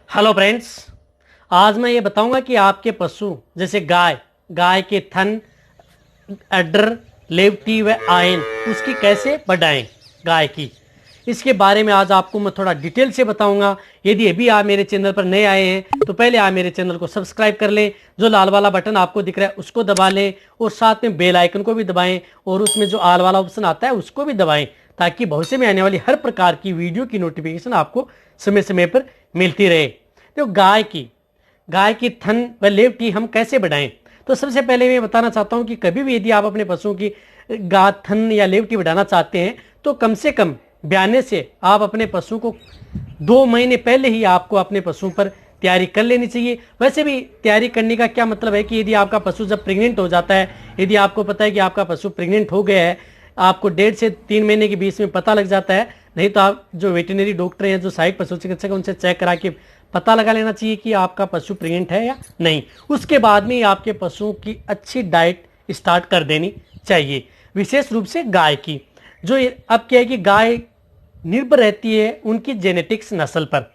Hello friends. आज मैं ये बताऊंगा कि आपके पशु जैसे गाय गाय के थन, अड्डर, लेवटी व आयन उसकी कैसे बढ़ाएं गाय की, इसके बारे में आज आपको मैं थोड़ा डिटेल से बताऊंगा। यदि अभी आप मेरे चैनल पर नए आए हैं तो पहले आप मेरे चैनल को सब्सक्राइब कर लें, जो लाल वाला बटन आपको दिख रहा है उसको दबा लें और साथ में बेल आइकन को भी दबाएं और उसमें जो आल वाला ऑप्शन आता है उसको भी दबाएं, ताकि भविष्य में आने वाली हर प्रकार की वीडियो की नोटिफिकेशन आपको समय समय पर मिलती रहे। तो गाय की थन व लेवटी हम कैसे बढ़ाएं, तो सबसे पहले मैं बताना चाहता हूं कि कभी भी यदि आप अपने पशुओं की गा थन या लेवटी बढ़ाना चाहते हैं तो कम से कम ब्याने से आप अपने पशु को 2 महीने पहले ही आपको अपने पशु पर तैयारी कर लेनी चाहिए। वैसे भी तैयारी करने का क्या मतलब है कि यदि आपका पशु जब प्रेग्नेंट हो जाता है, यदि आपको पता है कि आपका पशु प्रेग्नेंट हो गया है, आपको 1.5 से 3 महीने के बीच में पता लग जाता है, नहीं तो आप जो वेटरनरी डॉक्टर हैं, जो सहायक पशु चिकित्सक हैं, उनसे चेक करा के पता लगा लेना चाहिए कि आपका पशु प्रेग्नेंट है या नहीं। उसके बाद में आपके पशुओं की अच्छी डाइट स्टार्ट कर देनी चाहिए, विशेष रूप से गाय की। जो अब क्या है कि गाय निर्भर रहती है उनकी जेनेटिक्स नस्ल पर।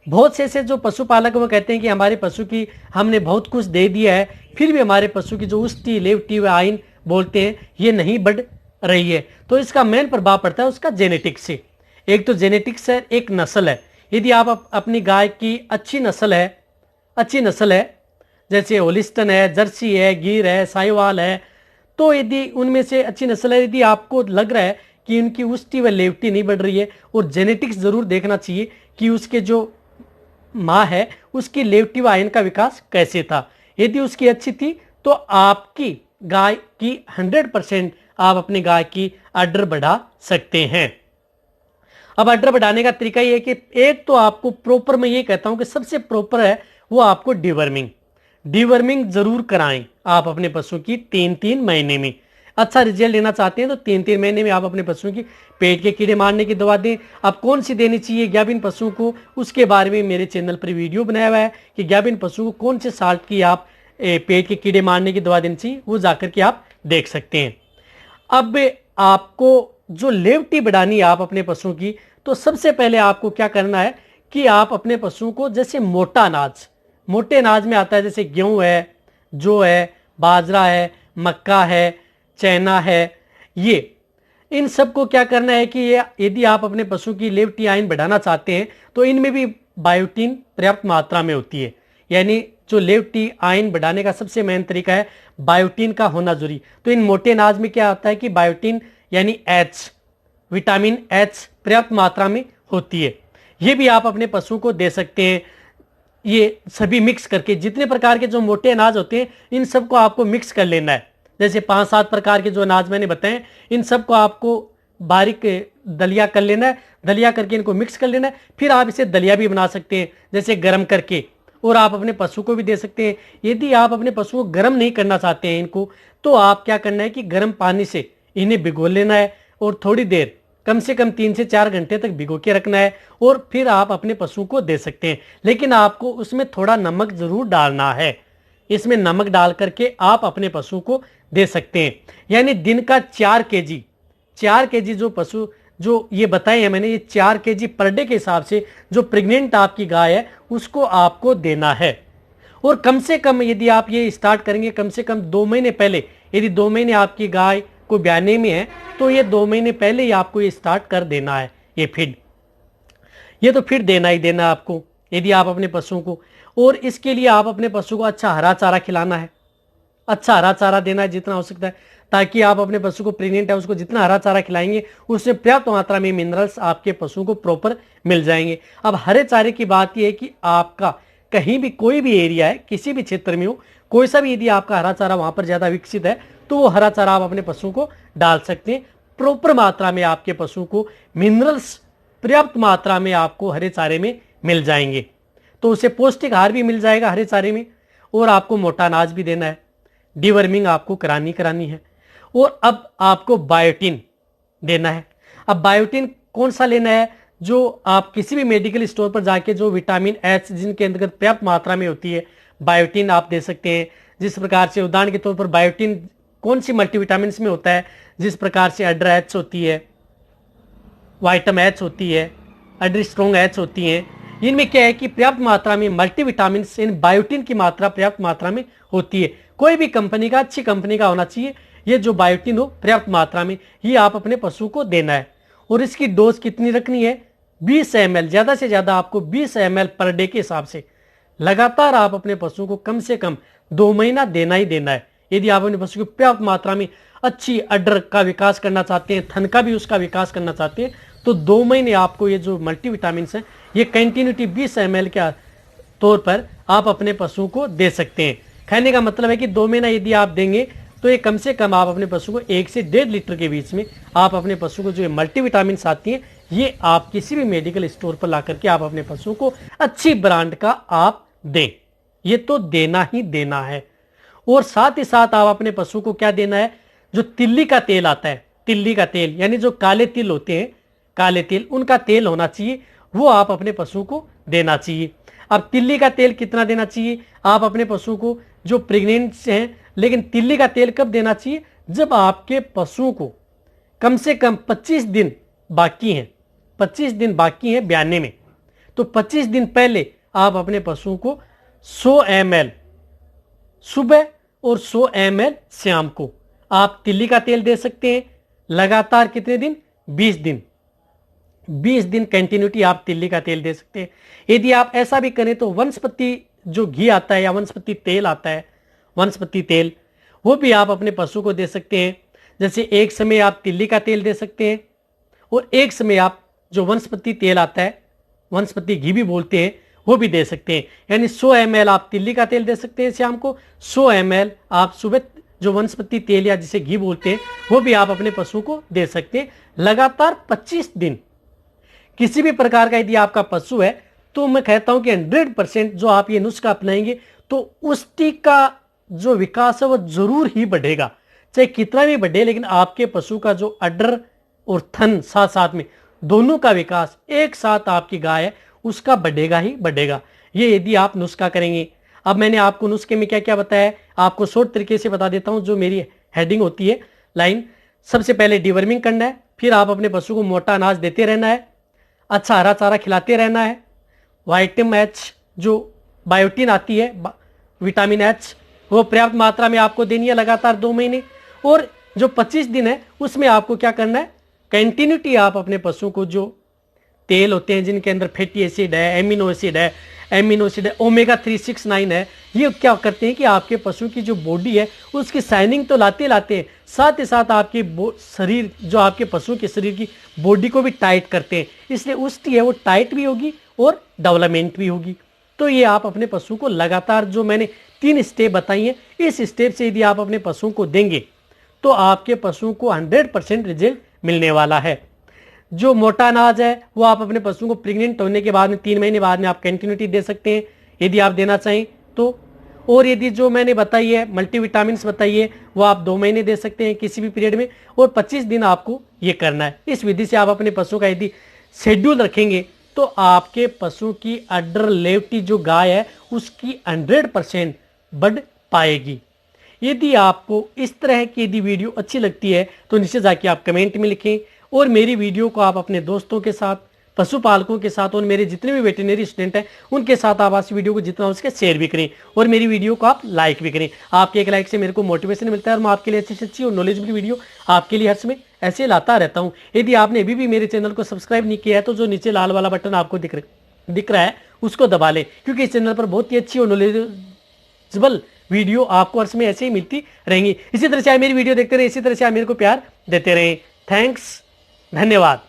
बहुत से ऐसे जो पशुपालक वो कहते हैं कि हमारे पशु की हमने बहुत कुछ दे दिया है, फिर भी हमारे पशु की जो उष्टी, लेवटी व आइन बोलते हैं ये नहीं बढ़ रही है। तो इसका मेन प्रभाव पड़ता है उसका जेनेटिक्स से। एक तो जेनेटिक्स है, एक नस्ल है। यदि आप अपनी गाय की अच्छी नस्ल है जैसे होलिस्टन है, जर्सी है, गिर है, साहिवाल है, तो यदि उनमें से अच्छी नस्ल है, यदि आपको लग रहा है कि उनकी उष्टी व लेवटी नहीं बढ़ रही है, और जेनेटिक्स जरूर देखना चाहिए कि उसके जो माँ है उसकी लेवटी व आयन का विकास कैसे था। यदि उसकी अच्छी थी तो आपकी गाय की 100% आप अपनी गाय की आर्डर बढ़ा सकते हैं। अब आर्डर बढ़ाने का तरीका ये है कि एक तो आपको प्रॉपर, मैं ये कहता हूं कि सबसे प्रॉपर है वो आपको डिवर्मिंग जरूर कराएं आप अपने पशु की 3-3 महीने में। अच्छा रिजल्ट लेना चाहते हैं तो 3-3 महीने में आप अपने पशुओं की पेट के कीड़े मारने की दवा दें। अब कौन सी देनी चाहिए गाभिन पशुओं को, उसके बारे में मेरे चैनल पर वीडियो बनाया हुआ है कि गाभिन पशु को कौन से साल्ट की आप पेट के कीड़े मारने की दवा देनी चाहिए, वो जाकर के आप देख सकते हैं। अब आपको जो लेवटी बढ़ानी है आप अपने पशुओं की, तो सबसे पहले आपको क्या करना है कि आप अपने पशुओं को जैसे मोटे अनाज में आता है, जैसे गेहूं है, जौ है, बाजरा है, मक्का है, चना है, ये इन सब को क्या करना है कि ये यदि आप अपने पशु की लेवटी आयन बढ़ाना चाहते हैं तो इनमें भी बायोटीन पर्याप्त मात्रा में होती है। यानी जो लेवटी आयन बढ़ाने का सबसे मेन तरीका है बायोटीन का होना जरूरी। तो इन मोटे अनाज में क्या आता है कि बायोटीन यानी एच, विटामिन एच पर्याप्त मात्रा में होती है। ये भी आप अपने पशु को दे सकते हैं। ये सभी मिक्स करके, जितने प्रकार के जो मोटे अनाज होते हैं इन सबको आपको मिक्स कर लेना है। जैसे 5-7 प्रकार के जो अनाज मैंने बताए, इन सबको आपको बारीक दलिया कर लेना है। दलिया करके इनको मिक्स कर लेना है। फिर आप इसे दलिया भी बना सकते हैं जैसे गर्म करके, और आप अपने पशु को भी दे सकते हैं। यदि आप अपने पशु को गर्म नहीं करना चाहते हैं इनको, तो आप क्या करना है कि गर्म पानी से इन्हें भिगो लेना है और थोड़ी देर, कम से कम 3 से 4 घंटे तक भिगो के रखना है, और फिर आप अपने पशु को दे सकते हैं। लेकिन आपको उसमें थोड़ा नमक जरूर डालना है। इसमें नमक डाल करके आप अपने पशु को दे सकते हैं। यानी दिन का 4 केजी जो पशु जो ये बताए हैं मैंने, ये 4 केजी पर डे के हिसाब से जो प्रेग्नेंट आपकी गाय है उसको आपको देना है। और कम से कम यदि आप ये स्टार्ट करेंगे कम से कम 2 महीने पहले, यदि 2 महीने आपकी गाय को ब्याने में है तो ये 2 महीने पहले ही आपको ये स्टार्ट कर देना है। ये तो फिर देना ही देना आपको यदि आप अपने पशुओं को। और इसके लिए आप अपने पशु को अच्छा हरा चारा खिलाना है, अच्छा हरा चारा देना है जितना हो सकता है, ताकि आप अपने पशु को, प्रेग्नेंट है उसको जितना हरा चारा खिलाएंगे उसमें पर्याप्त मात्रा में मिनरल्स आपके पशु को प्रॉपर मिल जाएंगे। अब हरे चारे की बात यह है कि आपका कहीं भी कोई भी एरिया है, किसी भी क्षेत्र में हो, कोई सा भी यदि आपका हरा चारा वहां पर ज्यादा विकसित है तो वो हरा चारा आप अपने पशु को डाल सकते हैं। प्रॉपर मात्रा में आपके पशु को मिनरल्स पर्याप्त मात्रा में आपको हरे चारे में मिल जाएंगे, तो उसे पौष्टिक आहार भी मिल जाएगा हरे चारे में, और आपको मोटा अनाज भी देना है। डिवर्मिंग आपको करानी है। और अब आपको बायोटीन देना है। अब बायोटीन कौन सा लेना है, जो आप किसी भी मेडिकल स्टोर पर जाके जो विटामिन एच जिनके अंतर्गत पर्याप्त मात्रा में होती है, बायोटीन आप दे सकते हैं। जिस प्रकार से उदाहरण के तौर पर बायोटीन कौन सी मल्टीविटामिन में होता है, जिस प्रकार से अड्रा एच होती है, वाइटम एच होती है, अड्री स्ट्रॉन्ग एच होती है, इनमें क्या है कि पर्याप्त मात्रा में मल्टीविटामिन इन बायोटिन की मात्रा पर्याप्त मात्रा में होती है। कोई भी कंपनी का, अच्छी कंपनी का होना चाहिए ये जो बायोटिन हो पर्याप्त मात्रा में, ये आप अपने पशु को देना है। और इसकी डोज कितनी रखनी है? 20 ml, ज्यादा से ज्यादा आपको 20 ml पर डे के हिसाब से लगातार आप अपने पशु को कम से कम 2 महीना देना ही देना है। यदि आप अपने पशु को पर्याप्त मात्रा में अच्छी अडर का विकास करना चाहते हैं, थन का भी उसका विकास करना चाहते हैं, तो 2 महीने आपको ये जो मल्टीविटामिन है ये कंटिन्यूटी 20 ml के तौर पर आप अपने पशु को दे सकते हैं। कहने का मतलब है कि 2 महीना यदि आप देंगे तो ये कम से कम आप अपने पशु को 1 से 1.5 लीटर के बीच में आप अपने पशु को जो मल्टीविटामिन आती हैं ये आप किसी भी मेडिकल स्टोर पर ला करके आप अपने पशु को अच्छी ब्रांड का आप दें। ये तो देना ही देना है। और साथ ही साथ आप अपने पशु को क्या देना है? जो तिल्ली का तेल आता है, तिल्ली का तेल यानी जो काले तिल होते हैं, काले तिल, उनका तेल होना चाहिए, वो आप अपने पशु को देना चाहिए। अब तिल्ली का तेल कितना देना चाहिए आप अपने पशु को? जो प्रेग्नेंट हैं, लेकिन तिल्ली का तेल कब देना चाहिए? जब आपके पशु को कम से कम 25 दिन बाकी हैं, 25 दिन बाकी हैं ब्याने में, तो 25 दिन पहले आप अपने पशु को 100 ml सुबह और 100 ml शाम को आप तिल्ली का तेल दे सकते हैं। लगातार कितने दिन? 20 दिन, 20 दिन कंटिन्यूटी आप तिल्ली का तेल दे सकते हैं। यदि आप ऐसा भी करें तो वनस्पति जो घी आता है या वनस्पति तेल आता है, वनस्पति तेल, वो भी आप अपने पशु को दे सकते हैं। जैसे एक समय आप तिल्ली का तेल दे सकते हैं और एक समय आप जो वनस्पति तेल आता है, वनस्पति घी भी बोलते हैं, वो भी दे सकते हैं। यानी 100 ml आप तिल्ली का तेल दे सकते हैं शाम को, 100 ml आप सुबह जो वनस्पति तेल या जिसे घी बोलते हैं वो भी आप अपने पशु को दे सकते हैं। लगातार 25 दिन। किसी भी प्रकार का यदि आपका पशु है तो मैं कहता हूं कि 100% जो आप ये नुस्खा अपनाएंगे तो उसकी का जो विकास है वो जरूर ही बढ़ेगा, चाहे कितना भी बढ़े, लेकिन आपके पशु का जो अडर और थन साथ साथ में दोनों का विकास एक साथ आपकी गाय है उसका बढ़ेगा ही बढ़ेगा, ये यदि आप नुस्खा करेंगे। अब मैंने आपको नुस्खे में क्या क्या बताया है आपको शॉर्ट तरीके से बता देता हूं। जो मेरी हेडिंग होती है लाइन, सबसे पहले डिवर्मिंग करना है, फिर आप अपने पशु को मोटा अनाज देते रहना है, अच्छा हरा चारा खिलाते रहना है, विटामिन एच जो बायोटिन आती है, विटामिन एच, वो पर्याप्त मात्रा में आपको देनी है लगातार 2 महीने। और जो 25 दिन है उसमें आपको क्या करना है? कंटिन्यूटी आप अपने पशु को जो तेल होते हैं जिनके अंदर फैटी एसिड है, एमिनो एसिड है, ओमेगा 369 है, ये क्या करते हैं कि आपके पशु की जो बॉडी है उसकी शाइनिंग तो लाते लाते हैं, साथ ही साथ आपके शरीर, जो आपके पशु के शरीर की बॉडी को भी टाइट करते हैं, इसलिए उसकी है वो टाइट भी होगी और डेवलपमेंट भी होगी। तो ये आप अपने पशु को लगातार जो मैंने 3 स्टेप बताई हैं, इस स्टेप से यदि आप अपने पशु को देंगे तो आपके पशु को 100% रिजल्ट मिलने वाला है। जो मोटा अनाज है वो आप अपने पशु को प्रेग्नेंट होने के बाद में 3 महीने बाद में आप कंटिन्यूटी दे सकते हैं यदि आप देना चाहें तो। और यदि जो मैंने बताई है मल्टीविटामिन बताई है वो आप 2 महीने दे सकते हैं किसी भी पीरियड में, और 25 दिन आपको ये करना है। इस विधि से आप अपने पशु का यदि शेड्यूल रखेंगे तो आपके पशु की अडर लेवटी जो गाय है उसकी 100% बढ़ पाएगी। यदि आपको इस तरह की यदि वीडियो अच्छी लगती है तो नीचे जाके आप कमेंट में लिखें, और मेरी वीडियो को आप अपने दोस्तों के साथ, पशुपालकों के साथ और मेरे जितने भी वेटरनरी स्टूडेंट हैं उनके साथ आप इस वीडियो को जितना हो सके शेयर भी करें, और मेरी वीडियो को आप लाइक भी करें। आपके एक लाइक से मेरे को मोटिवेशन मिलता है और मैं आपके लिए अच्छी से अच्छी और नॉलेजेबल वीडियो आपके लिए हर समय ऐसे लाता रहता हूं। यदि आपने अभी भी मेरे चैनल को सब्सक्राइब नहीं किया है तो जो नीचे लाल वाला बटन आपको दिख रहा है उसको दबा लें, क्योंकि इस चैनल पर बहुत ही अच्छी और नॉलेजेबल वीडियो आपको हर समय ऐसे ही मिलती रहेंगी। इसी तरह से आप मेरी वीडियो देखते रहे, इसी तरह से आप मेरे को प्यार देते रहें। थैंक्स, धन्यवाद।